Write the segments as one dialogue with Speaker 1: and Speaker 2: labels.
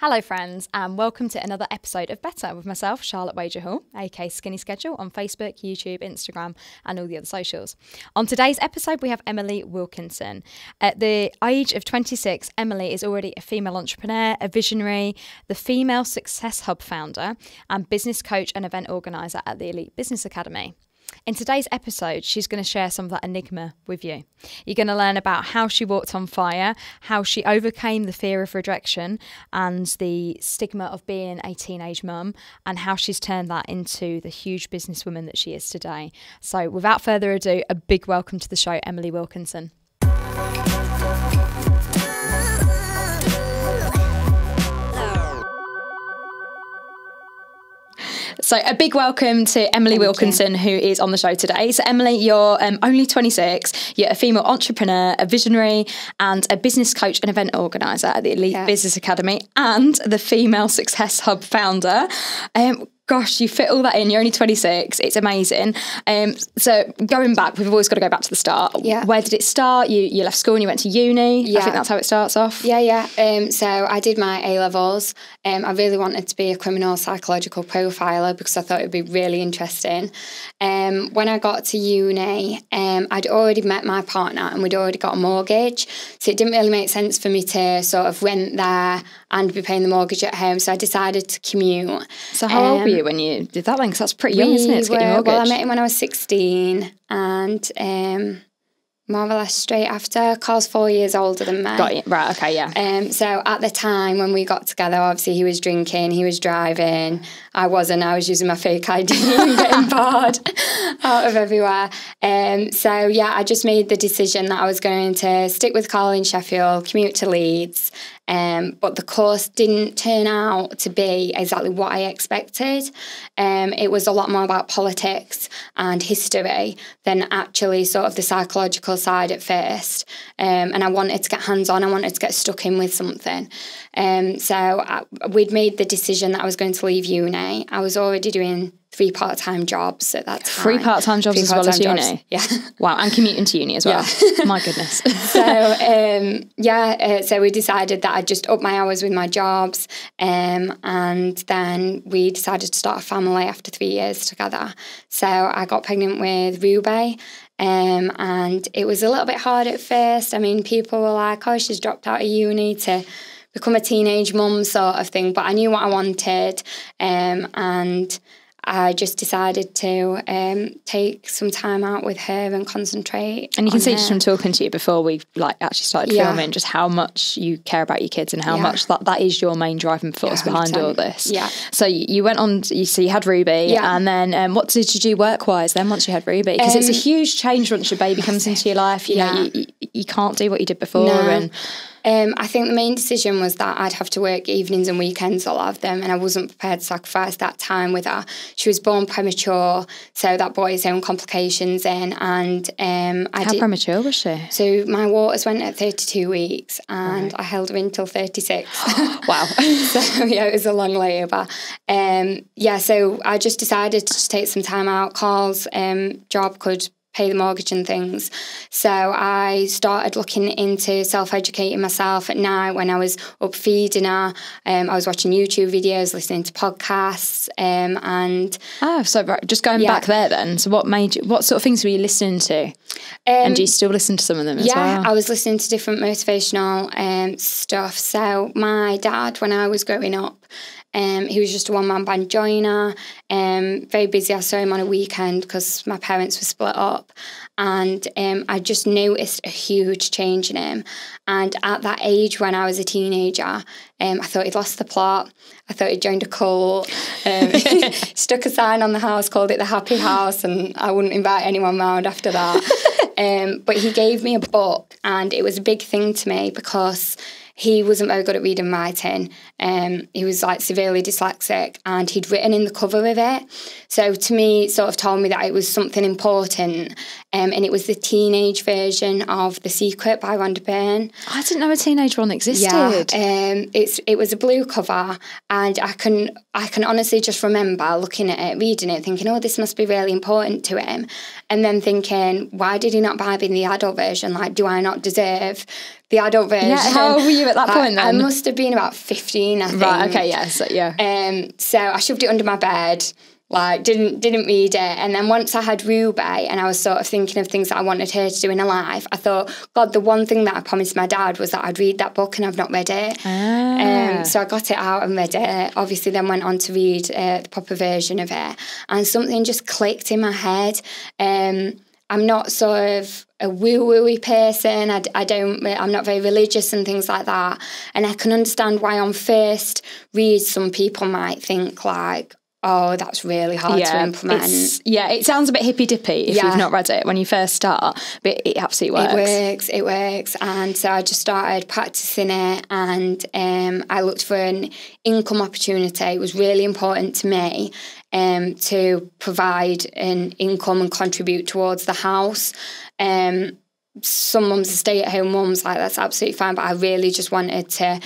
Speaker 1: Hello friends, and welcome to another episode of Better with myself, Charlotte Wager-Hall, aka Skinny Schedule, on Facebook, YouTube, Instagram and all the other socials. On today's episode we have Emily Wilkinson. At the age of 26, Emily is already a female entrepreneur, a visionary, the Female Success Hub founder and business coach and event organiser at the Elite Business Academy. In today's episode, she's going to share some of that enigma with you. You're going to learn about how she walked on fire, how she overcame the fear of rejection and the stigma of being a teenage mum, and how she's turned that into the huge businesswoman that she is today. So without further ado, a big welcome to the show, Emily Wilkinson. So a big welcome to Emily Wilkinson, who is on the show today. So Emily, you're only 26, you're a female entrepreneur, a visionary and a business coach and event organiser at the Elite Business Academy and the Female Success Hub founder. Gosh, you fit all that in. You're only 26. It's amazing. So going back, we've always got to go back to the start. Yeah. Where did it start? You left school and you went to uni. Yeah. I think that's how it starts off.
Speaker 2: Yeah. So I did my A-levels. I really wanted to be a criminal psychological profiler because I thought it would be really interesting. When I got to uni, I'd already met my partner and we'd already got a mortgage. So it didn't really make sense for me to sort of rent there and be paying the mortgage at home. So I decided to commute.
Speaker 1: So how old were you when you did that then? Because that's pretty young, isn't it, to get your mortgage?
Speaker 2: Well, I met him when I was 16 and more or less straight after. Carl's 4 years older than me.
Speaker 1: Got you. Right, okay, yeah.
Speaker 2: So at the time when we got together, obviously he was drinking, he was driving. I wasn't. I was using my fake ID and getting barred out of everywhere. So yeah, I just made the decision that I was going to stick with Carl in Sheffield, commute to Leeds. But the course didn't turn out to be exactly what I expected. It was a lot more about politics and history than actually sort of the psychological side at first. And I wanted to get hands-on. I wanted to get stuck in with something. We'd made the decision that I was going to leave uni. I was already doing 3 part-time jobs at that time.
Speaker 1: 3 part-time jobs as well as uni?
Speaker 2: Jobs. Yeah.
Speaker 1: Wow, and commuting to uni as well. Yeah. My goodness.
Speaker 2: So we decided that I'd just up my hours with my jobs and then we decided to start a family after 3 years together. So I got pregnant with Ruby and it was a little bit hard at first. I mean, people were like, oh, she's dropped out of uni to become a teenage mum sort of thing, but I knew what I wanted and I just decided to take some time out with her and concentrate.
Speaker 1: And you can see just from talking to you before we actually started filming just how much you care about your kids and how much that is your main driving force behind all this. Yeah. So you went on, you had Ruby and then what did you do work-wise then once you had Ruby? Because it's a huge change once your baby comes into your life. You know, you can't do what you did before.
Speaker 2: No. I think the main decision was that I'd have to work evenings and weekends, a lot of them, and I wasn't prepared to sacrifice that time with her. She was born premature, so that brought its own complications in. And
Speaker 1: How premature was she?
Speaker 2: So my waters went at 32 weeks, and I held her until 36.
Speaker 1: Wow.
Speaker 2: So yeah, it was a long labour. So I just decided to just take some time out. Carl's job could pay the mortgage and things. So I started looking into self-educating myself at night when I was up feeding her. I was watching YouTube videos, listening to podcasts
Speaker 1: just going back there then. So what sort of things were you listening to? And do you still listen to some of them as well?
Speaker 2: Yeah, I was listening to different motivational stuff. So my dad, when I was growing up, he was just a one-man band joiner, very busy. I saw him on a weekend because my parents were split up and I just noticed a huge change in him. And at that age when I was a teenager, I thought he'd lost the plot. I thought he'd joined a cult. Stuck a sign on the house, called it the Happy House, and I wouldn't invite anyone round after that. But he gave me a book and it was a big thing to me because he wasn't very good at reading and writing. He was like severely dyslexic and he'd written in the cover of it. So to me, it sort of told me that it was something important. and it was the teenage version of The Secret by Rhonda Byrne.
Speaker 1: I didn't know a teenage one existed.
Speaker 2: Yeah, it was a blue cover, and I can honestly just remember looking at it, reading it, thinking, oh, this must be really important to him, and then thinking, why did he not buy me the adult version? Like, do I not deserve the adult version?
Speaker 1: Yeah, how old were you at that point then?
Speaker 2: I must have been about 15, I think.
Speaker 1: Right, okay, yeah,
Speaker 2: so I shoved it under my bed, like didn't read it, and then once I had Ruby and I was sort of thinking of things that I wanted her to do in her life, I thought, God, the one thing that I promised my dad was that I'd read that book, and I've not read it. So I got it out and read it. Obviously then went on to read the proper version of it, and something just clicked in my head. I'm not sort of a woo-woo-y person. I'm not very religious and things like that. And I can understand why on first read some people might think like, oh, that's really hard to implement.
Speaker 1: It sounds a bit hippy-dippy if you've not read it when you first start, but it absolutely works.
Speaker 2: It works. And so I just started practicing it, and I looked for an income opportunity. It was really important to me to provide an income and contribute towards the house. Some mums are stay-at-home mums, like that's absolutely fine, but I really just wanted to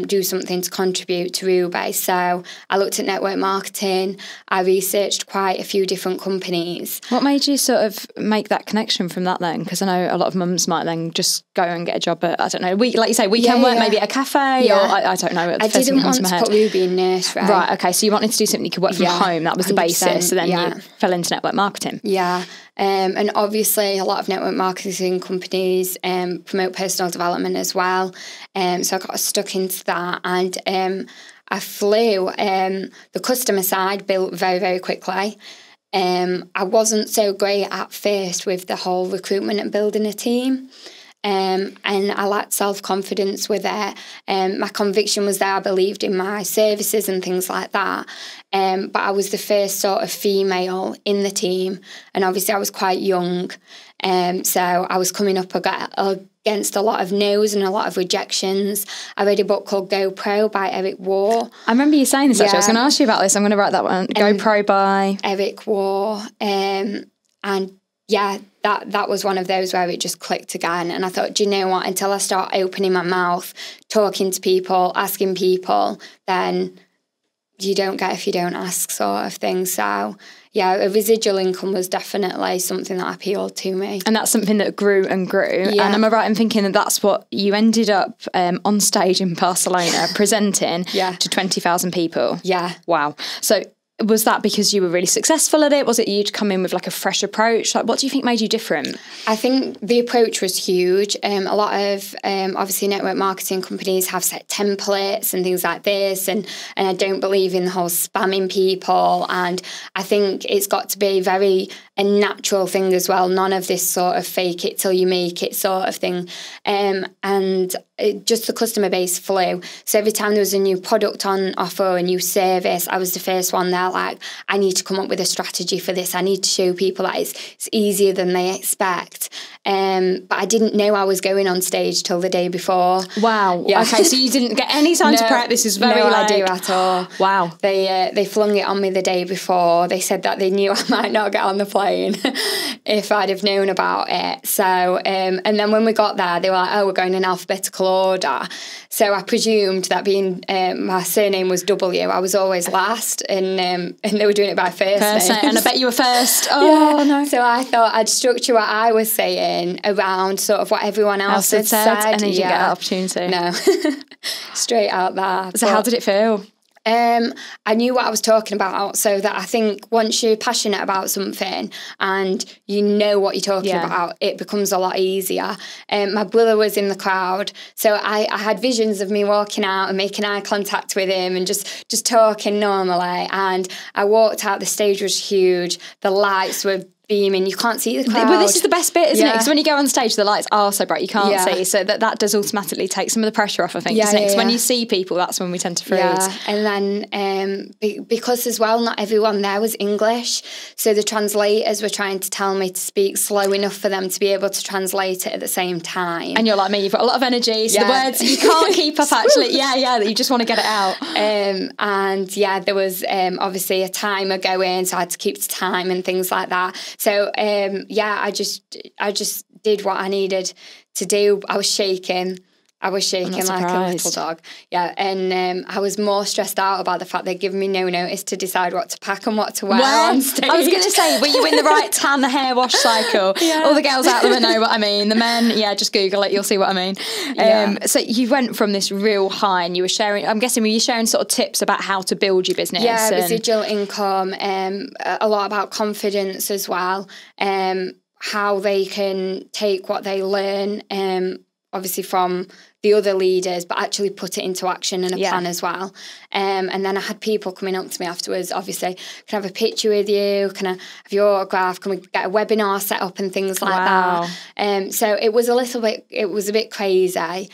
Speaker 2: do something to contribute to Ruby. So I looked at network marketing. I researched quite a few different companies.
Speaker 1: What made you sort of make that connection from that then? Because I know a lot of mums might then just go and get a job at, I don't know, like you say, weekend work, maybe at a cafe, or I don't know.
Speaker 2: I didn't want to put Ruby in nursery.
Speaker 1: Right, okay, so you wanted to do something you could work from home. That was the basis. So then you fell into network marketing.
Speaker 2: Yeah. And obviously a lot of network marketing companies promote personal development as well. So I got stuck into that, and I flew. The customer side built very, very quickly. I wasn't so great at first with the whole recruitment and building a team. And I lacked self-confidence with it. My conviction was there. I believed in my services and things like that. But I was the first sort of female in the team, and obviously I was quite young. So I was coming up against a lot of no's and a lot of rejections. I read a book called Go Pro by Eric War.
Speaker 1: I remember you saying this actually. I was going to ask you about this. I'm going to write that one. Go Pro by
Speaker 2: Eric War. And yeah, that was one of those where it just clicked again. And I thought, do you know what? Until I start opening my mouth, talking to people, asking people, then you don't get if you don't ask, sort of thing. So yeah, a residual income was definitely something that appealed to me. And
Speaker 1: that's something that grew and grew. Yeah. And am I right in thinking that that's what you ended up on stage in Barcelona presenting to 20,000 people?
Speaker 2: Yeah.
Speaker 1: Wow. So was that because you were really successful at it? Was it you'd come in with like a fresh approach? Like, what do you think made you different?
Speaker 2: I think the approach was huge. A lot of obviously network marketing companies have set templates and things like this, and I don't believe in the whole spamming people. And I think it's got to be very a natural thing as well. None of this sort of fake it till you make it sort of thing. And just the customer base flew. So every time there was a new product on offer, a new service, I was the first one there like, I need to come up with a strategy for this. I need to show people that it's easier than they expect. But I didn't know I was going on stage till the day before.
Speaker 1: Wow. Yeah. Okay, so you didn't get any time to prep. This is very
Speaker 2: no idea at all.
Speaker 1: Wow.
Speaker 2: They flung it on me the day before. They said that they knew I might not get on the plane if I'd have known about it. So, and then when we got there, they were like, oh, we're going in alphabetical order. So I presumed that being my surname was W, I was always last, and they were doing it by first name.
Speaker 1: And I bet you were first. Oh, no.
Speaker 2: So I thought I'd structure what I was saying around sort of what everyone else had said.
Speaker 1: And then you get that opportunity.
Speaker 2: No. Straight out there.
Speaker 1: So how did it feel?
Speaker 2: I knew what I was talking about, so that I think once you're passionate about something and you know what you're talking about, it becomes a lot easier. My brother was in the crowd, so I had visions of me walking out and making eye contact with him and just talking normally. And I walked out, the stage was huge, the lights were beaming, you can't see the crowd.
Speaker 1: Well, this is the best bit, isn't it? Because when you go on stage, the lights are so bright, you can't see. So that does automatically take some of the pressure off, I think, doesn't it? Because when you see people, that's when we tend to freeze.
Speaker 2: Yeah, and then because as well, not everyone there was English, so the translators were trying to tell me to speak slow enough for them to be able to translate it at the same time.
Speaker 1: And you're like me, you've got a lot of energy, so the words you can't keep up actually. That you just want to get it out.
Speaker 2: And there was obviously a timer going, so I had to keep to time and things like that. So I just did what I needed to do. I was shaking like a little dog. Yeah, and I was more stressed out about the fact they'd given me no notice to decide what to pack and what to wear on stage.
Speaker 1: I was going to say, were you in the right tan hair wash cycle? Yeah. All the girls out there know what I mean. The men, just Google it, you'll see what I mean. So you went from this real high and you were sharing, I'm guessing, were you sharing sort of tips about how to build your business?
Speaker 2: Yeah, residual income, a lot about confidence as well, how they can take what they learn, obviously from the other leaders, but actually put it into action and a plan as well. And then I had people coming up to me afterwards, obviously, can I have a picture with you? Can I have your autograph? Can we get a webinar set up and things like that? So it was a bit crazy.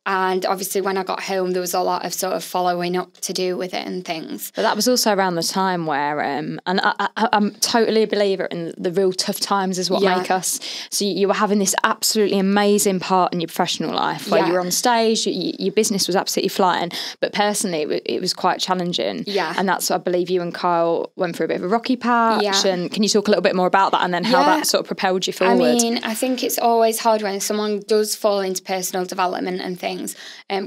Speaker 2: And obviously when I got home, there was a lot of sort of following up to do with it and things.
Speaker 1: But that was also around the time where, and I'm totally a believer in the real tough times is what make us. So you were having this absolutely amazing part in your professional life where you were on stage, your business was absolutely flying, but personally it was quite challenging. Yeah. And that's, I believe you and Kyle went through a bit of a rocky patch. Yeah. And can you talk a little bit more about that and then how that sort of propelled you forward?
Speaker 2: I mean, I think it's always hard when someone does fall into personal development and things.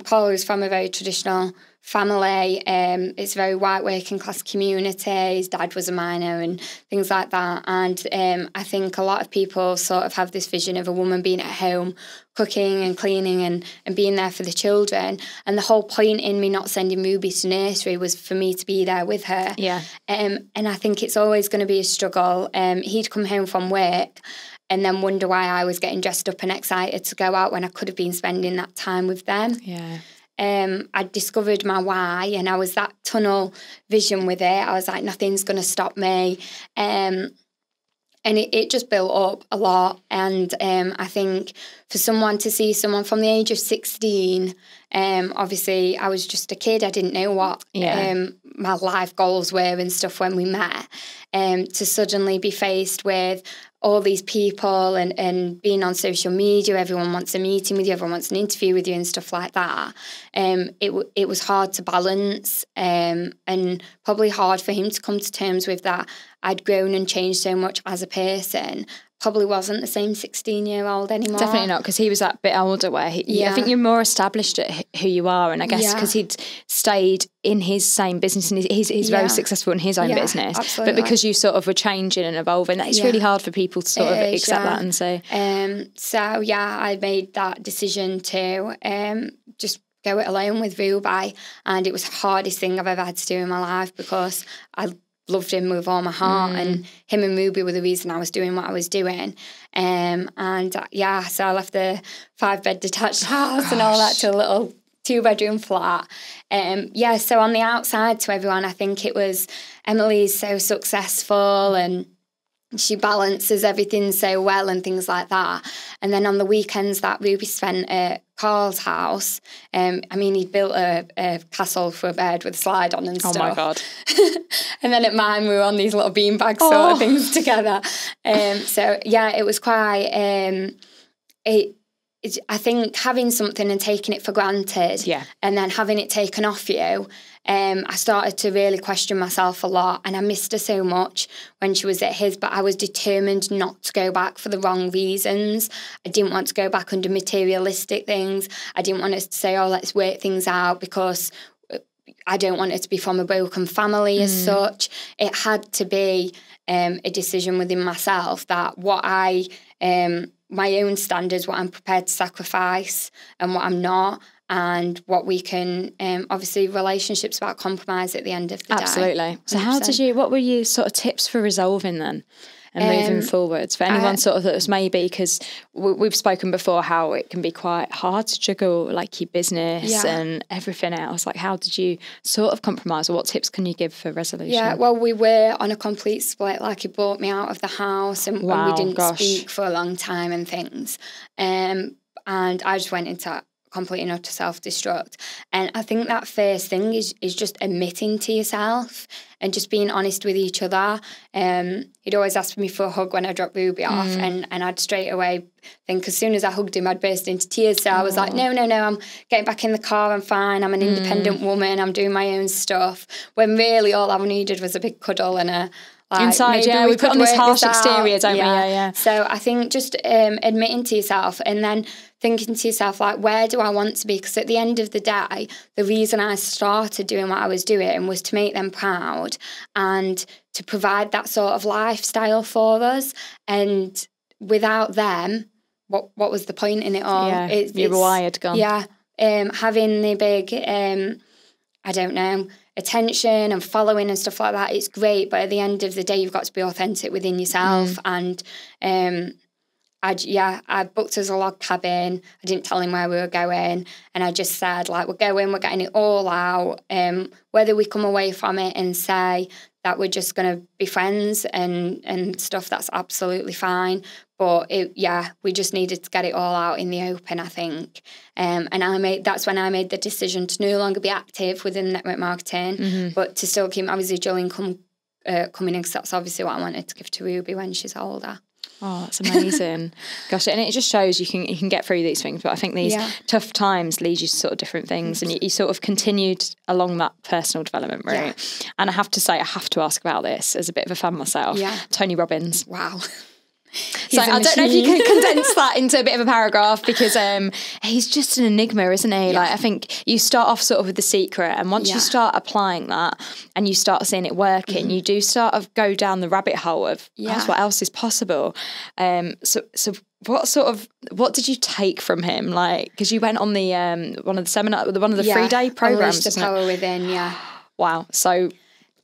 Speaker 2: Kyle was from a very traditional family. It's a very white working class community. His dad was a miner and things like that. And I think a lot of people sort of have this vision of a woman being at home, cooking and cleaning and being there for the children. And the whole point in me not sending Ruby to nursery was for me to be there with her. Yeah. And I think it's always going to be a struggle. He'd come home from work and then wonder why I was getting dressed up and excited to go out when I could have been spending that time with them. Yeah. I discovered my why and I was that tunnel vision with it. I was like, nothing's going to stop me. And it just built up a lot. And I think for someone to see someone from the age of 16, obviously I was just a kid. I didn't know what my life goals were and stuff when we met. To suddenly be faced with all these people and being on social media, everyone wants a meeting with you, everyone wants an interview with you and stuff like that. It was hard to balance and probably hard for him to come to terms with that. I'd grown and changed so much as a person. Probably wasn't the same 16-year-old anymore.
Speaker 1: Definitely not, because he was that bit older where I think you're more established at who you are, and I guess because he'd stayed in his same business and he's very successful in his own business. Absolutely. But because you sort of were changing and evolving, it's really hard for people to sort of accept that and say.
Speaker 2: So I made that decision to just go it alone with Ruby, and it was the hardest thing I've ever had to do in my life because I loved him with all my heart, and him and Ruby were the reason I was doing what I was doing. So I left the 5-bed detached house and all that to a little 2-bedroom flat. So on the outside to everyone, I think it was Emily's so successful and she balances everything so well and things like that. And then on the weekends that Ruby spent at Carl's house, he'd built a castle for a bed with a slide on and stuff.
Speaker 1: Oh my God.
Speaker 2: And then at mine, we were on these little beanbag sort of things together. It was quite... I think having something and taking it for granted and then having it taken off you, I started to really question myself a lot, and I missed her so much when she was at his, but I was determined not to go back for the wrong reasons. I didn't want to go back under materialistic things. I didn't want us to say, let's work things out, because I don't want it to be from a broken family as such. It had to be a decision within myself that what my own standards, what I'm prepared to sacrifice and what I'm not, and what we can, obviously relationships about compromise at the end of the day.
Speaker 1: Absolutely. So what were your sort of tips for resolving then and moving forwards for anyone sort of that was maybe, because we've spoken before how it can be quite hard to juggle like your business and everything else. Like how did you sort of compromise, or what tips can you give for resolution?
Speaker 2: Yeah, well, we were on a complete split. Like he brought me out of the house and we didn't speak for a long time and things. And I just went into complete and utter self-destruct. And I think that first thing is just admitting to yourself and just being honest with each other. He'd always ask me for a hug when I dropped Ruby off, and I'd straight away think as soon as I hugged him, I'd burst into tears. So I was like, no, I'm getting back in the car, I'm fine, I'm an independent woman, I'm doing my own stuff. When really all I needed was a big cuddle and a Like,
Speaker 1: inside, we put on this harsh exterior, don't we? Yeah.
Speaker 2: So I think just admitting to yourself and then thinking to yourself, like, where do I want to be? Because at the end of the day, the reason I started doing what I was doing was to make them proud and to provide that sort of lifestyle for us. And without them, what was the point in it all?
Speaker 1: Yeah, you were wired, gone.
Speaker 2: Yeah, having the big, I don't know, attention and following and stuff like that, it's great. But at the end of the day, you've got to be authentic within yourself. And I booked us a log cabin. I didn't tell him where we were going. And I just said, like, we're getting it all out. Whether we come away from it and say that we're just going to be friends and stuff, that's absolutely fine. But we just needed to get it all out in the open, I think. And that's when I made the decision to no longer be active within network marketing, but to still keep, obviously, dual income coming in, because that's obviously what I wanted to give to Ruby when she's older.
Speaker 1: Oh, that's amazing. Gosh, and it just shows you can get through these things. But I think these tough times lead you to sort of different things, and you sort of continued along that personal development route. Yeah. And I have to say, I have to ask about this as a bit of a fan myself. Yeah. Tony Robbins.
Speaker 2: Wow.
Speaker 1: So I don't know if you can condense that into a bit of a paragraph, because he's just an enigma, isn't he? Yeah. Like, I think you start off sort of with The Secret, and once you start applying that and you start seeing it working, you do sort of go down the rabbit hole of what else is possible. So what did you take from him? Like, because you went on the one of the 3-day programs,
Speaker 2: the Power Within. Yeah.
Speaker 1: Wow. So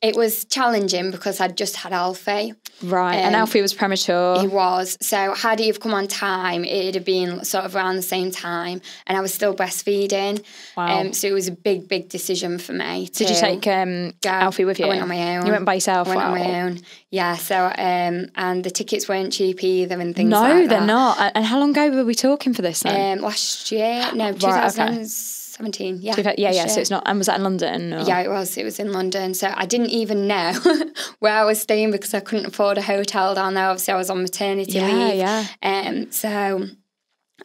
Speaker 2: it was challenging because I'd just had Alfie.
Speaker 1: Right, and Alfie was premature.
Speaker 2: He was. So had he have come on time, it'd have been sort of around the same time, and I was still breastfeeding.
Speaker 1: Wow.
Speaker 2: So it was a big, big decision for me.
Speaker 1: Did you take Alfie with you?
Speaker 2: I went on my own.
Speaker 1: You went by yourself?
Speaker 2: I went on my own. Yeah, so, and the tickets weren't cheap either and things
Speaker 1: like
Speaker 2: that.
Speaker 1: No, they're not. And how long ago were we talking for this then?
Speaker 2: Last year. No, 2017. Yeah.
Speaker 1: So it's not, and was that in London? Or?
Speaker 2: Yeah, it was in London. So I didn't even know where I was staying because I couldn't afford a hotel down there. Obviously, I was on maternity leave.
Speaker 1: Yeah.
Speaker 2: So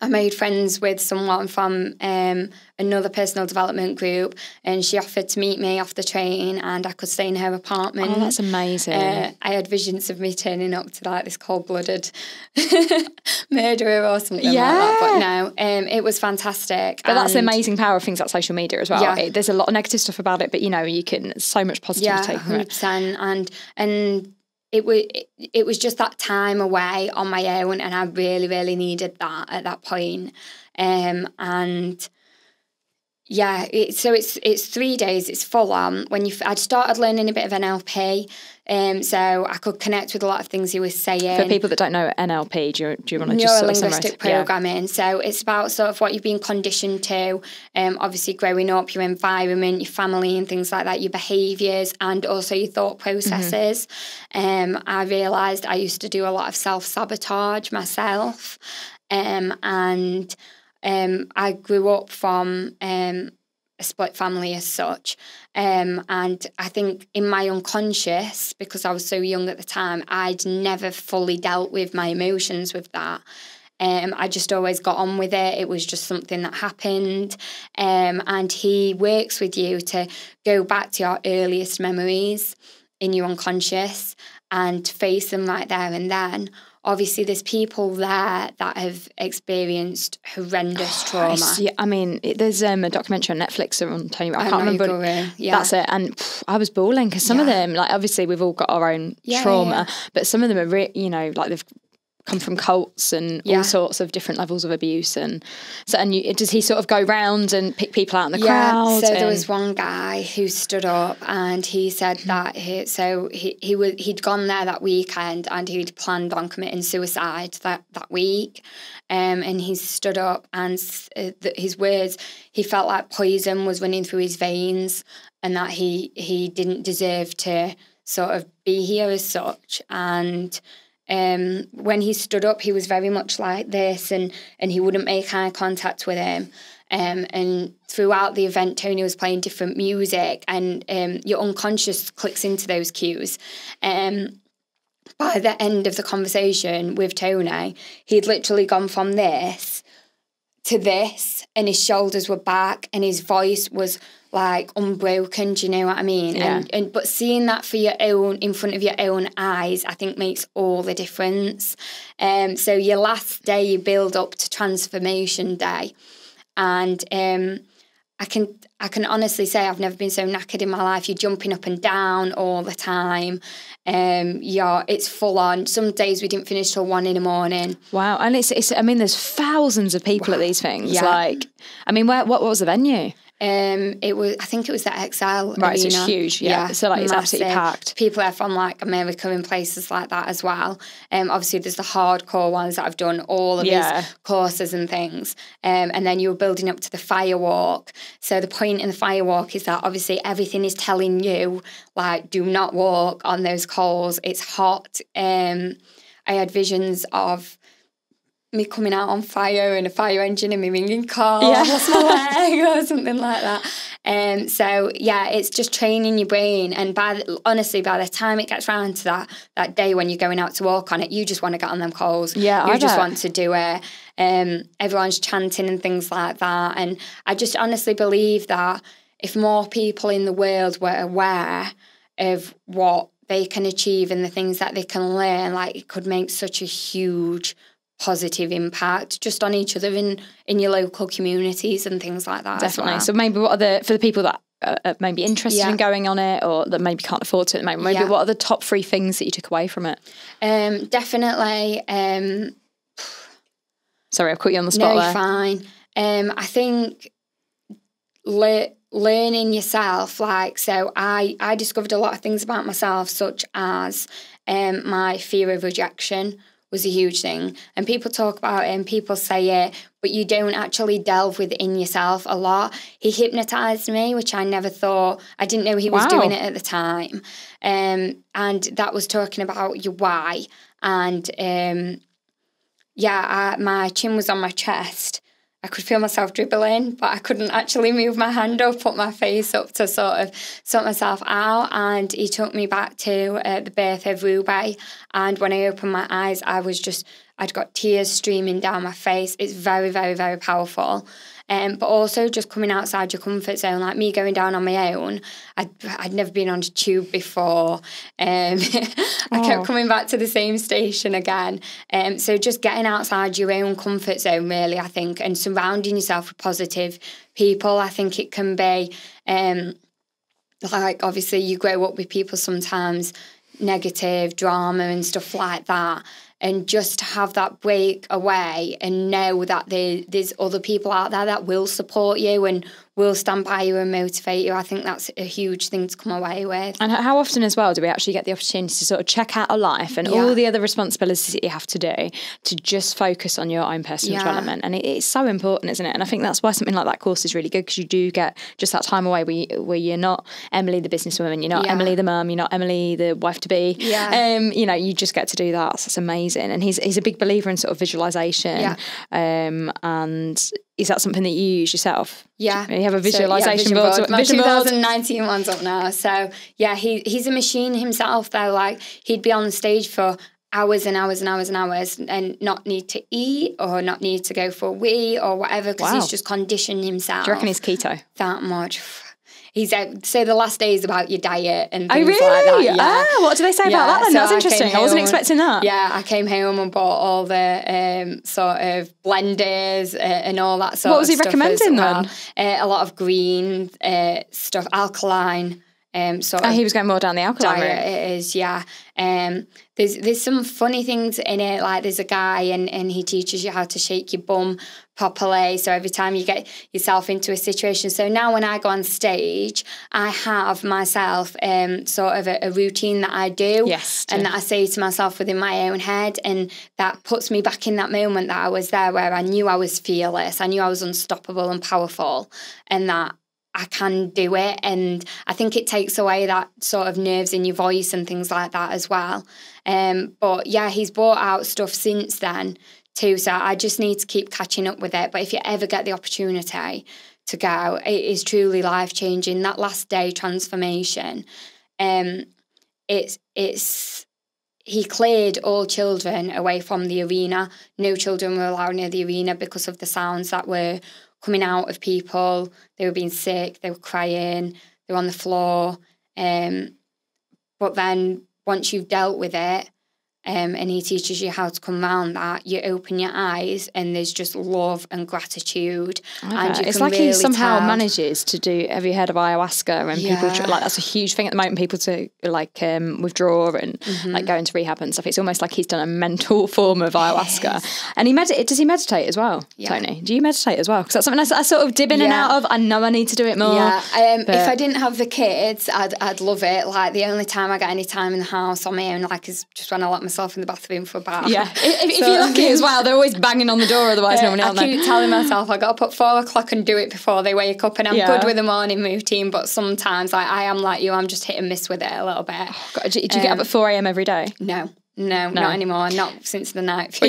Speaker 2: I made friends with someone from another personal development group, and she offered to meet me off the train, and I could stay in her apartment.
Speaker 1: Oh, that's amazing.
Speaker 2: I had visions of me turning up to like this cold-blooded murderer or something like that, but no, it was fantastic.
Speaker 1: But that's the amazing power of things like social media as well. Yeah. There's a lot of negative stuff about it, but you can so much positivity from it.
Speaker 2: 100%, and it was just that time away on my own, and I really, really needed that at that point. So it's 3 days. It's full on. I'd started learning a bit of NLP, so I could connect with a lot of things he was saying.
Speaker 1: For people that don't know NLP, do you want to just sort of summarise?
Speaker 2: Neuro-linguistic programming. Yeah. So it's about sort of what you've been conditioned to. Obviously, growing up, your environment, your family, and things like that, your behaviours, and also your thought processes. I realised I used to do a lot of self-sabotage myself, and I grew up from a split family as such, and I think in my unconscious, because I was so young at the time, I'd never fully dealt with my emotions with that. I just always got on with it. It was just something that happened, and he works with you to go back to your earliest memories in your unconscious and face them right there and then. Obviously, there's people there that have experienced horrendous trauma.
Speaker 1: I mean, there's a documentary on Netflix on Tony. I can't remember. That's it. And I was bawling because some of them, like, obviously we've all got our own trauma, but some of them are like they've come from cults and all sorts of different levels of abuse, and does he sort of go round and pick people out in the crowd?
Speaker 2: So there was one guy who stood up and he said that he'd gone there that weekend and he'd planned on committing suicide that week, and he stood up and his words, he felt like poison was running through his veins and that he didn't deserve to sort of be here as such. And when he stood up, he was very much like this, and he wouldn't make eye contact with him. And throughout the event, Tony was playing different music, and your unconscious clicks into those cues. By the end of the conversation with Tony, he'd literally gone from this to this, and his shoulders were back and his voice was like unbroken, do you know what I mean?
Speaker 1: Yeah.
Speaker 2: And but seeing that for your own, in front of your own eyes, I think makes all the difference. So your last day, you build up to transformation day, and I can honestly say I've never been so knackered in my life. You're jumping up and down all the time. It's full on. Some days we didn't finish till 1 a.m.
Speaker 1: Wow. And it's I mean, there's thousands of people at these things.
Speaker 2: Yeah.
Speaker 1: Like, I mean, what was the venue?
Speaker 2: I think it was the XL
Speaker 1: Right, so
Speaker 2: Arena.
Speaker 1: it's huge, yeah. So like it's
Speaker 2: massive.
Speaker 1: absolutely packed.
Speaker 2: People are from like America and places like that as well. Obviously there's the hardcore ones that have done all of these courses and things. And then you're building up to the firewalk. So the point in the firewalk is that obviously everything is telling you, like, do not walk on those coals. It's hot. I had visions of me coming out on fire and a fire engine and me ringing car, lost my leg or something like that. So yeah, it's just training your brain. And honestly, by the time it gets round to that day when you're going out to walk on it, you just want to get on them coals.
Speaker 1: Yeah,
Speaker 2: you just want to do it. Everyone's chanting and things like that. And I just honestly believe that if more people in the world were aware of what they can achieve and the things that they can learn, like, it could make such a huge positive impact just on each other in your local communities and things like that.
Speaker 1: Definitely.
Speaker 2: As well.
Speaker 1: So maybe for the people that are maybe interested in going on it, or that maybe can't afford to at the moment, maybe what are the top 3 things that you took away from it?
Speaker 2: Definitely.
Speaker 1: Sorry, I've put you on the spot there.
Speaker 2: No, fine. I think learning yourself, like, so I discovered a lot of things about myself, such as my fear of rejection was a huge thing. And people talk about it and people say it, but you don't actually delve within yourself a lot. He hypnotised me, which I never thought, I didn't know he was doing it at the time. And that was talking about your why. And my chin was on my chest. I could feel myself dribbling, but I couldn't actually move my hand up, put my face up to sort of sort myself out. And he took me back to the birth of Ruby. And when I opened my eyes, I'd got tears streaming down my face. It's very, very, very powerful. But also just coming outside your comfort zone, like me going down on my own. I'd never been on a tube before. I kept coming back to the same station again. So just getting outside your own comfort zone, really, I think, and surrounding yourself with positive people. I think it can be, like, obviously you grow up with people sometimes, negative drama and stuff like that. And just to have that break away and know that there's other people out there that will support you and will stand by you and motivate you. I think that's a huge thing to come away with.
Speaker 1: And how often as well do we actually get the opportunity to sort of check out a life and all the other responsibilities that you have to do to just focus on your own personal development? And it's so important, isn't it? And I think that's why something like that course is really good, because you do get just that time away where you're not Emily the businesswoman, you're not Emily the mum, you're not Emily the wife-to-be. You just get to do that. So it's amazing. And he's a big believer in sort of visualisation. And is that something that you use yourself? Yeah. You have a visualisation board.
Speaker 2: My 2019 one's up now. So, yeah, he's a machine himself, though. Like, he'd be on the stage for hours and hours and hours and hours and not need to eat or not need to go for a wee or whatever, because he's just conditioned himself.
Speaker 1: Do you reckon he's keto?
Speaker 2: That much. So the last day is about your diet and things like that. Yeah.
Speaker 1: What do they say about that then? That's interesting. I wasn't expecting that.
Speaker 2: Yeah, I came home and bought all the sort of blenders and all that sort of stuff.
Speaker 1: What was he recommending then?
Speaker 2: A lot of green stuff, alkaline.
Speaker 1: He was going more down the alkaline route.
Speaker 2: It is, yeah. There's some funny things in it, like there's a guy and he teaches you how to shake your bum properly, so every time you get yourself into a situation. So now when I go on stage, I have myself sort of a routine that I do, and that I say to myself within my own head, and that puts me back in that moment that I was there, where I knew I was fearless, I knew I was unstoppable and powerful, and that I can do it. And I think it takes away that sort of nerves in your voice and things like that as well. But yeah, he's brought out stuff since then too, so I just need to keep catching up with it. But if you ever get the opportunity to go, it is truly life-changing. That last day transformation, it's he cleared all children away from the arena. No children were allowed near the arena because of the sounds that were coming out of people. They were being sick, they were crying, they were on the floor. But then once you've dealt with it, and he teaches you how to come around that, you open your eyes and there's just love and gratitude. Okay. And you
Speaker 1: it's
Speaker 2: can
Speaker 1: like
Speaker 2: really
Speaker 1: he somehow
Speaker 2: tell.
Speaker 1: Manages to do, have you heard of ayahuasca? And people, like, that's a huge thing at the moment, people to like withdraw and like go into rehab and stuff. It's almost like he's done a mental form of ayahuasca. And does he meditate as well, Tony? Do you meditate as well? Because that's something I sort of dib in and out of. I know I need to do it more.
Speaker 2: Yeah, if I didn't have the kids, I'd love it. Like, the only time I get any time in the house on my own, like, is just when I lock myself in the bathroom for a bath.
Speaker 1: Yeah, if you're lucky as well, they're always banging on the door otherwise normally, aren't they?
Speaker 2: I keep telling myself I got up at 4 o'clock and do it before they wake up, and I'm good with the morning routine, but sometimes I am like you, I'm just hit and miss with it a little bit.
Speaker 1: Oh, God, do you get up at 4 a.m. every day?
Speaker 2: No, not anymore. Not since the night.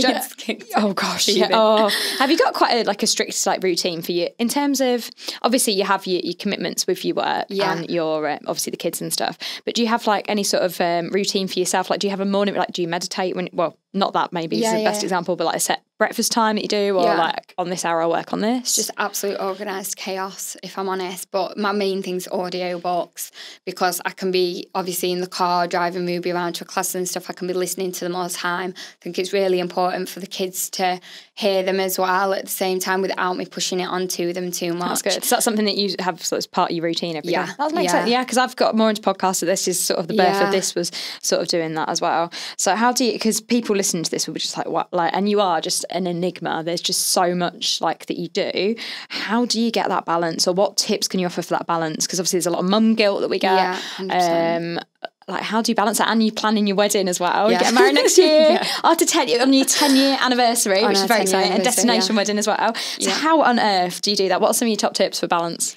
Speaker 1: Oh gosh, yeah. Oh, have you got quite a strict like routine for you in terms of, obviously you have your commitments with your work and your obviously the kids and stuff, but do you have like any sort of routine for yourself? Like, do you have a morning, like, do you meditate when, well, not that maybe is the best example, but like a set breakfast time that you do, or like on this hour I work on this?
Speaker 2: It's just absolute organised chaos, if I'm honest. But my main thing's audiobooks, because I can be obviously in the car driving Ruby around to a class and stuff. I can be listening to them all the time. I think it's really important for the kids to hear them as well at the same time without me pushing it onto them too much.
Speaker 1: That's good. So that's something that you have sort of as part of your routine every day. That makes sense. Yeah, because I've got more into podcasts, so this is sort of the birth of this, was sort of doing that as well. So how do you, because people listening to this will be just like, what, like, and you are just an enigma. There's just so much like that you do. How do you get that balance, or what tips can you offer for that balance? Because obviously there's a lot of mum guilt that we get.
Speaker 2: Yeah, 100%.
Speaker 1: Like, how do you balance that? And you planning your wedding as well. You're getting married next year after on your 10-year anniversary, which is very exciting, and destination wedding as well. So how on earth do you do that? What are some of your top tips for balance?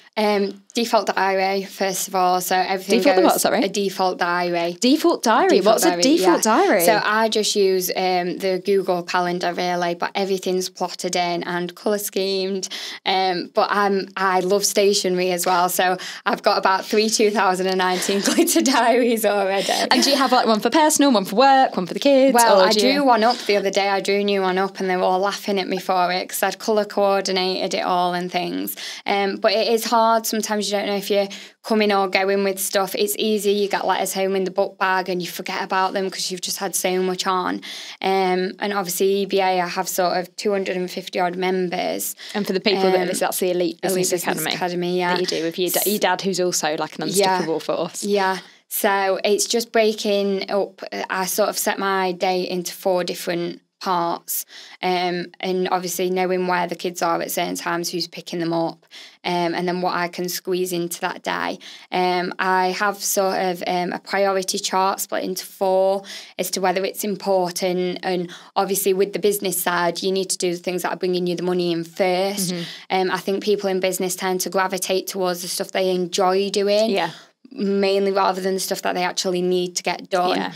Speaker 2: Default diary, first of all. So everything
Speaker 1: default
Speaker 2: goes
Speaker 1: what, sorry?
Speaker 2: A default diary.
Speaker 1: Default diary? What's a default diary?
Speaker 2: So I just use the Google Calendar really, but everything's plotted in and colour schemed. But I love stationery as well. So I've got about 3 2019 glitter diaries already.
Speaker 1: And do you have like one for personal, one for work, one for the kids?
Speaker 2: Well, I drew one up the other day. I drew a new one up and they were all laughing at me for it because I'd colour coordinated it all and things. But it is hard. Sometimes you don't know if you're coming or going with stuff. It's easy. You get letters home in the book bag and you forget about them because you've just had so much on. And obviously EBA, I have sort of 250 odd members. And
Speaker 1: for the people that's the Elite Business Academy that you do with your dad, who's also like an unstoppable force.
Speaker 2: Yeah. So it's just breaking up. I sort of set my day into 4 different parts, and obviously knowing where the kids are at certain times, who's picking them up, and then what I can squeeze into that day. I have sort of a priority chart split into 4 as to whether it's important, and obviously with the business side you need to do the things that are bringing you the money in first. I think people in business tend to gravitate towards the stuff they enjoy doing, mainly rather than the stuff that they actually need to get done.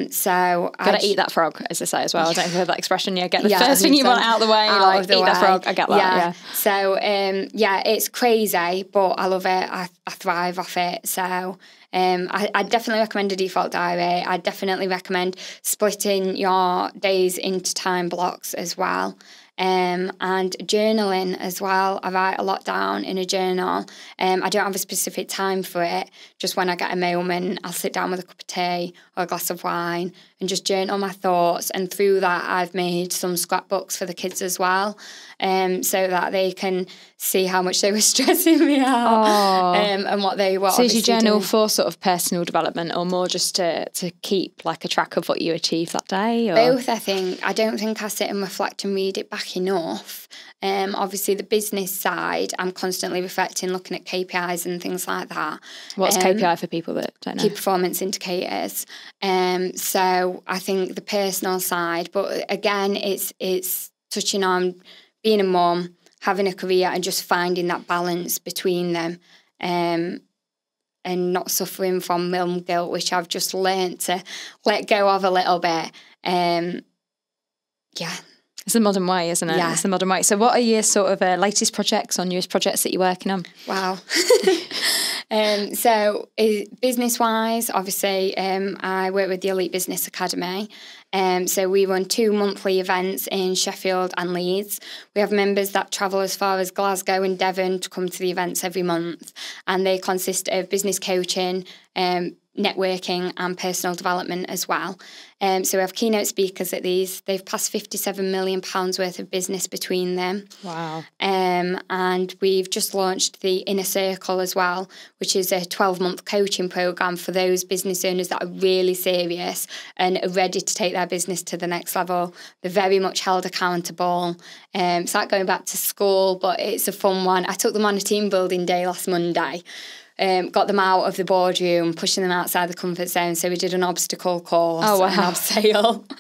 Speaker 2: So
Speaker 1: gotta eat that frog, as they say as well. I don't know if you heard that expression. Get the first thing you want out of the way, eat that frog. I get that.
Speaker 2: So it's crazy, but I love it. I thrive off it. So I definitely recommend a default diary. I definitely recommend splitting your days into time blocks as well. And journaling as well. I write a lot down in a journal. I don't have a specific time for it. Just when I get a moment, I'll sit down with a cup of tea or a glass of wine and just journal my thoughts. And through that, I've made some scrapbooks for the kids as well, so that they can see how much they were stressing me out, and what they were.
Speaker 1: So did you journal for sort of personal development, or more just to keep like a track of what you achieved that day? Or?
Speaker 2: Both, I think. I don't think I sit and reflect and read it back enough. Obviously the business side, I'm constantly reflecting, looking at KPIs and things like that.
Speaker 1: What's KPI for people that don't know?
Speaker 2: Key performance indicators. So I think the personal side, but again, it's touching on being a mum, having a career, and just finding that balance between them, and not suffering from mum guilt, which I've just learnt to let go of a little bit.
Speaker 1: It's the modern way, isn't it?
Speaker 2: Yeah.
Speaker 1: It's the modern way. So what are your sort of latest projects or newest projects that you're working on?
Speaker 2: Wow. So business-wise, obviously, I work with the Elite Business Academy. So we run 2 monthly events in Sheffield and Leeds. We have members that travel as far as Glasgow and Devon to come to the events every month, and they consist of business coaching, networking and personal development as well. So we have keynote speakers at these. They've passed £57 million worth of business between them.
Speaker 1: Wow.
Speaker 2: And we've just launched the Inner Circle as well, which is a 12-month coaching programme for those business owners that are really serious and are ready to take their business to the next level. They're very much held accountable. It's like going back to school, but it's a fun one. I took them on a team building day last Monday. Got them out of the boardroom, pushing them outside the comfort zone. So we did an obstacle course and abseil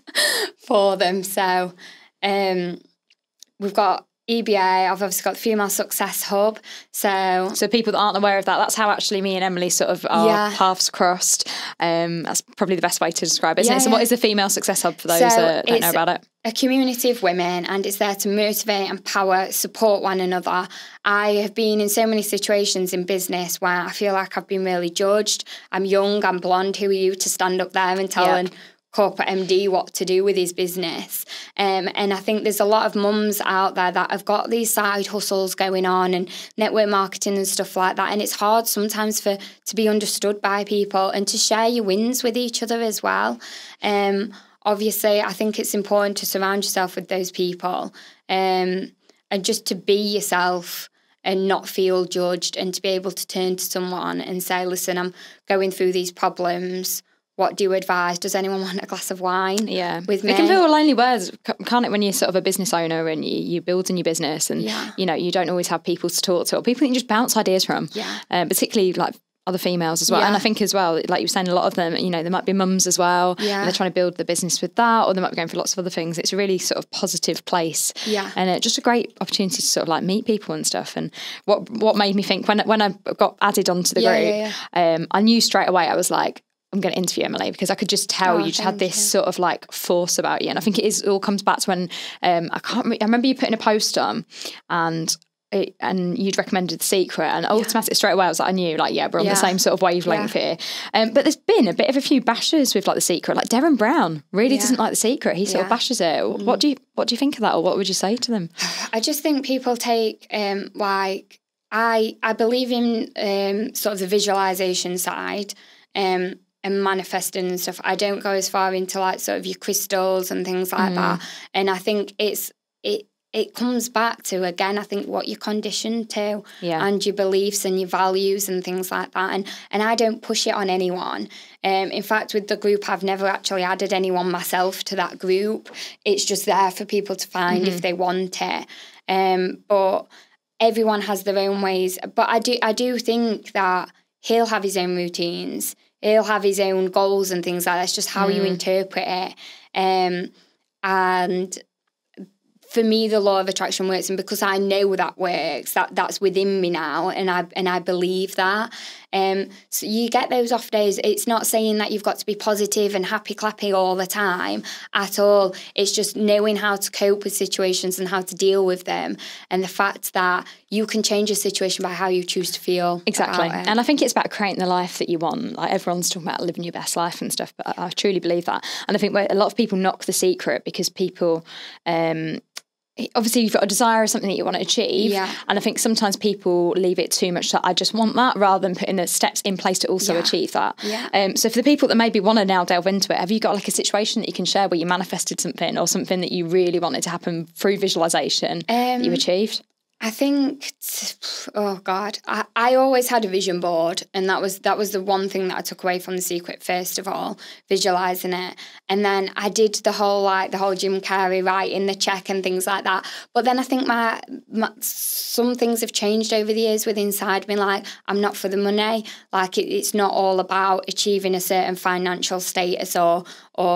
Speaker 2: for them. So we've got EBA, I've obviously got the Female Success Hub. So
Speaker 1: people that aren't aware of that, that's how actually me and Emily sort of our paths crossed. That's probably the best way to describe it, isn't it? So what is the Female Success Hub for those that don't know about it?
Speaker 2: A community of women, and it's there to motivate, empower, support one another. I have been in so many situations in business where I feel like I've been really judged. I'm young, I'm blonde, who are you to stand up there and tell an corporate MD what to do with his business? And I think there's a lot of mums out there that have got these side hustles going on and network marketing and stuff like that, and it's hard sometimes to be understood by people and to share your wins with each other as well. Obviously, I think it's important to surround yourself with those people and just to be yourself and not feel judged, and to be able to turn to someone and say, listen, I'm going through these problems. What do you advise? Does anyone want a glass of wine with me?
Speaker 1: It can feel lonely words, can't it, when you're sort of a business owner and you're building your business and, you know, you don't always have people to talk to or people you can just bounce ideas from, particularly like other females as well. And I think as well, like you were saying, a lot of them, you know, there might be mums as well. And they're trying to build the business with that, or they might be going for lots of other things. It's a really sort of positive place. And just a great opportunity to sort of like meet people and stuff. And what made me think when I got added onto the group, I knew straight away, I was like, I'm going to interview Emily, because I could just tell you just had this sort of like force about you. And I think it all comes back to when I remember you putting a post on and you'd recommended The Secret, and automatically straight away I was like, I knew, like, we're on the same sort of wavelength here. But there's been a bit of a few bashers with like The Secret. Like Darren Brown really doesn't like The Secret. He sort of bashes it. What do you think of that, or what would you say to them?
Speaker 2: I just think people take like I believe in sort of the visualization side and manifesting and stuff. I don't go as far into like sort of your crystals and things like that. And I think it comes back to, again, I think what you're conditioned to and your beliefs and your values and things like that. And I don't push it on anyone. In fact, with the group, I've never actually added anyone myself to that group. It's just there for people to find if they want it. But everyone has their own ways. But I do think that he'll have his own routines. He'll have his own goals and things like that. It's just how you interpret it. And for me, the law of attraction works, and because I know that works, that's within me now, and I believe that. So you get those off days. It's not saying that you've got to be positive and happy clappy all the time at all. It's just knowing how to cope with situations and how to deal with them, and the fact that you can change a situation by how you choose to feel.
Speaker 1: Exactly. And I think it's about creating the life that you want. Like everyone's talking about living your best life and stuff, but I truly believe that. And I think a lot of people knock The Secret because people obviously you've got a desire of something that you want to achieve, and I think sometimes people leave it too much that I just want that, rather than putting the steps in place to also achieve that. So for the people that maybe want to now delve into it, have you got like a situation that you can share where you manifested something, or something that you really wanted to happen through visualization that you achieved?
Speaker 2: I think, oh God, I always had a vision board, and that was the one thing that I took away from The Secret, first of all, visualising it. And then I did the whole Jim Carrey writing the check and things like that. But then I think my some things have changed over the years with inside me. Like, I'm not for the money. Like, it's not all about achieving a certain financial status or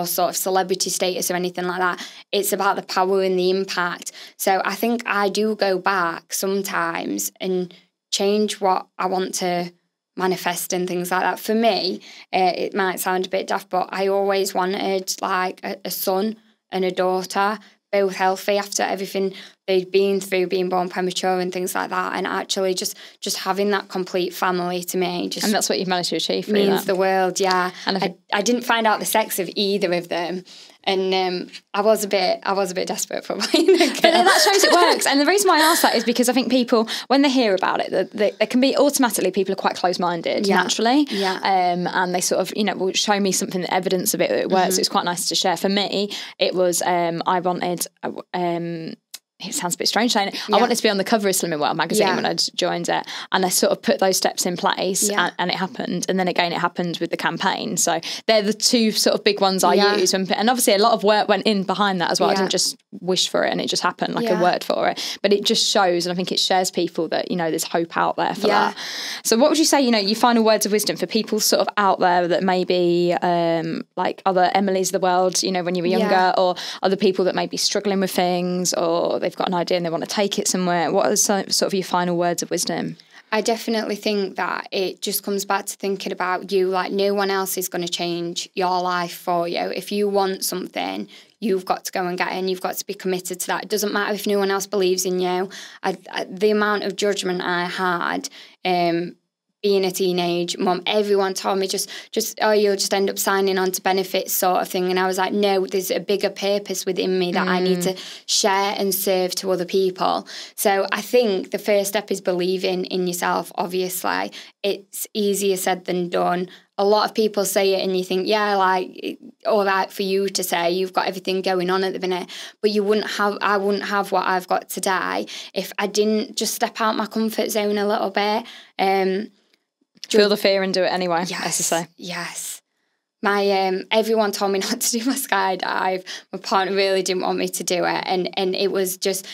Speaker 2: sort of celebrity status or anything like that. It's about the power and the impact. So I think I do go back sometimes and change what I want to manifest and things like that. For me, it might sound a bit daft, but I always wanted like a son and a daughter, both healthy after everything they'd been through, being born premature and things like that. And actually just having that complete family to me just,
Speaker 1: and that's what you've managed to achieve through
Speaker 2: means
Speaker 1: that.
Speaker 2: the world. Yeah. And I didn't find out the sex of either of them. And I was a bit desperate for buying a girl.
Speaker 1: But that shows it works. And the reason why I ask that is because I think people, when they hear about it, they can be automatically, people are quite close-minded naturally.
Speaker 2: Yeah.
Speaker 1: And they sort of, will show me something, evidence of it that it works. It's quite nice to share. For me, it was, I wanted... it sounds a bit strange saying it. I wanted to be on the cover of Slimming World magazine when I'd joined it, and I sort of put those steps in place, and it happened. And then again, it happened with the campaign. So they're the two sort of big ones I use. And obviously, a lot of work went in behind that as well. I didn't just wish for it and it just happened. Like I worked for it, but it just shows, and I think it shares people that there's hope out there for that. So what would you say? Your final words of wisdom for people sort of out there that maybe like other Emilys of the world, when you were younger, or other people that may be struggling with things, or they've got an idea and they want to take it somewhere. What are sort of your final words of wisdom?
Speaker 2: I definitely think that it just comes back to thinking about you. Like, no one else is going to change your life for you. If you want something, you've got to go and get it, and you've got to be committed to that. It doesn't matter if no one else believes in you. The amount of judgment I had being a teenage mum, everyone told me just you'll just end up signing on to benefits sort of thing. And I was like, no, there's a bigger purpose within me that I need to share and serve to other people. So I think the first step is believing in yourself, obviously. It's easier said than done. A lot of people say it and you think, like, all right for you to say, you've got everything going on at the minute, but I wouldn't have what I've got today if I didn't just step out my comfort zone a little bit.
Speaker 1: Feel the fear and do it anyway,
Speaker 2: yes,
Speaker 1: as to say.
Speaker 2: Yes. My everyone told me not to do my skydive. My partner really didn't want me to do it, and it was just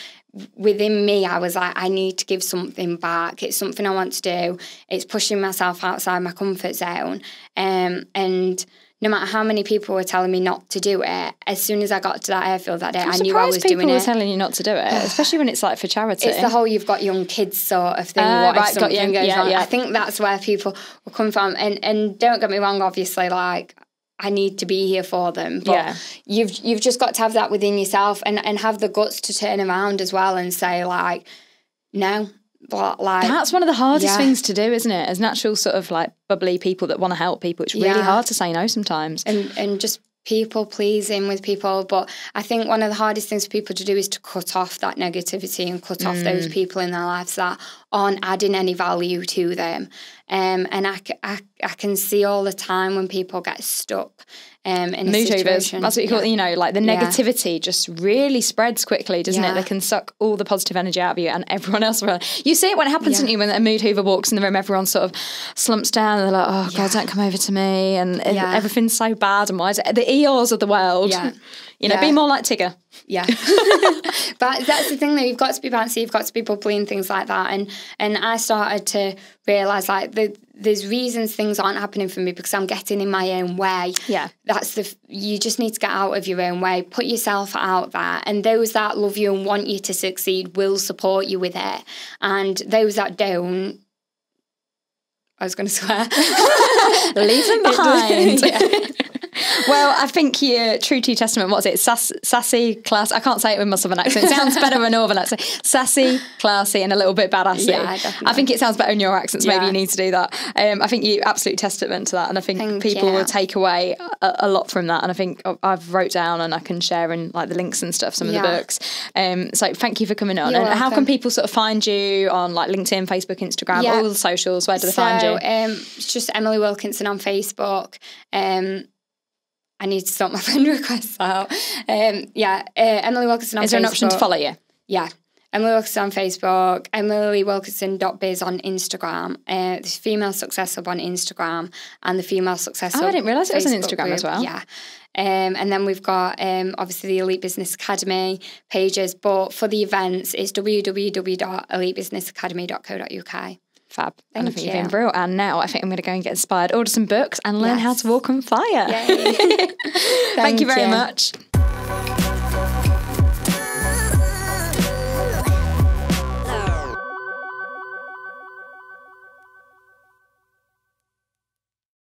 Speaker 2: within me. I was like, I need to give something back. It's something I want to do. It's pushing myself outside my comfort zone, and no matter how many people were telling me not to do it, as soon as I got to that airfield that day, I knew I was doing it.
Speaker 1: People were telling you not to do it, especially when it's like for charity.
Speaker 2: It's the whole you've got young kids sort of thing. What if something goes wrong? I think that's where people will come from. And don't get me wrong, obviously, like, I need to be here for them. But you've just got to have that within yourself and have the guts to turn around as well and say, like, no. But like,
Speaker 1: that's one of the hardest things to do, isn't it? As natural sort of like bubbly people that want to help people, it's really hard to say no sometimes.
Speaker 2: And just people pleasing with people. But I think one of the hardest things for people to do is to cut off that negativity and cut off those people in their lives that aren't adding any value to them. And I can see all the time when people get stuck in a situation.
Speaker 1: That's what you call it, like the negativity just really spreads quickly, doesn't it? They can suck all the positive energy out of you and everyone else around. You see it when it happens, don't you? When a mood hoover walks in the room, everyone sort of slumps down and they're like, oh God, don't come over to me, and everything's so bad, and why is it the Eeyores of the world? Be more like Tigger.
Speaker 2: Yeah. But that's the thing though, you've got to be bouncy, you've got to be bubbly and things like that. And I started to realise like there's reasons things aren't happening for me because I'm getting in my own way. Yeah. You just need to get out of your own way, put yourself out there, and those that love you and want you to succeed will support you with it. And those that don't, I was going to swear.
Speaker 1: Leave them behind. Well, I think you're true to your testament. What's it? Sassy, classy. I can't say it with my southern accent. It sounds better with a northern accent. Sassy, classy, and a little bit badassy. Yeah, definitely. I think it sounds better in your accents. Maybe you need to do that. I think you're absolute testament to that, and I think people will take away a lot from that. And I think I've wrote down and I can share in like the links and stuff, some of the books. So thank you for coming on.
Speaker 2: You're
Speaker 1: and
Speaker 2: welcome.
Speaker 1: How can people sort of find you on like LinkedIn, Facebook, Instagram, all the socials? Where do they find you?
Speaker 2: It's just Emily Wilkinson on Facebook. I need to sort my friend requests out. Emily Wilkinson on Facebook.
Speaker 1: Is there an option to follow you?
Speaker 2: Yeah. Emily Wilkinson on Facebook, emilywilkinson.biz on Instagram. There's Female Success Hub on Instagram and the Female Success Hub.
Speaker 1: I didn't realise it was on
Speaker 2: Facebook
Speaker 1: Instagram
Speaker 2: group.
Speaker 1: as well.
Speaker 2: Yeah. And then we've got obviously the Elite Business Academy pages, but for the events it's www.elitebusinessacademy.co.uk.
Speaker 1: Fab. And I think you've been brilliant. And now I think I'm going to go and get inspired, order some books and learn how to walk on fire.
Speaker 2: Yay.
Speaker 1: Thank you very much.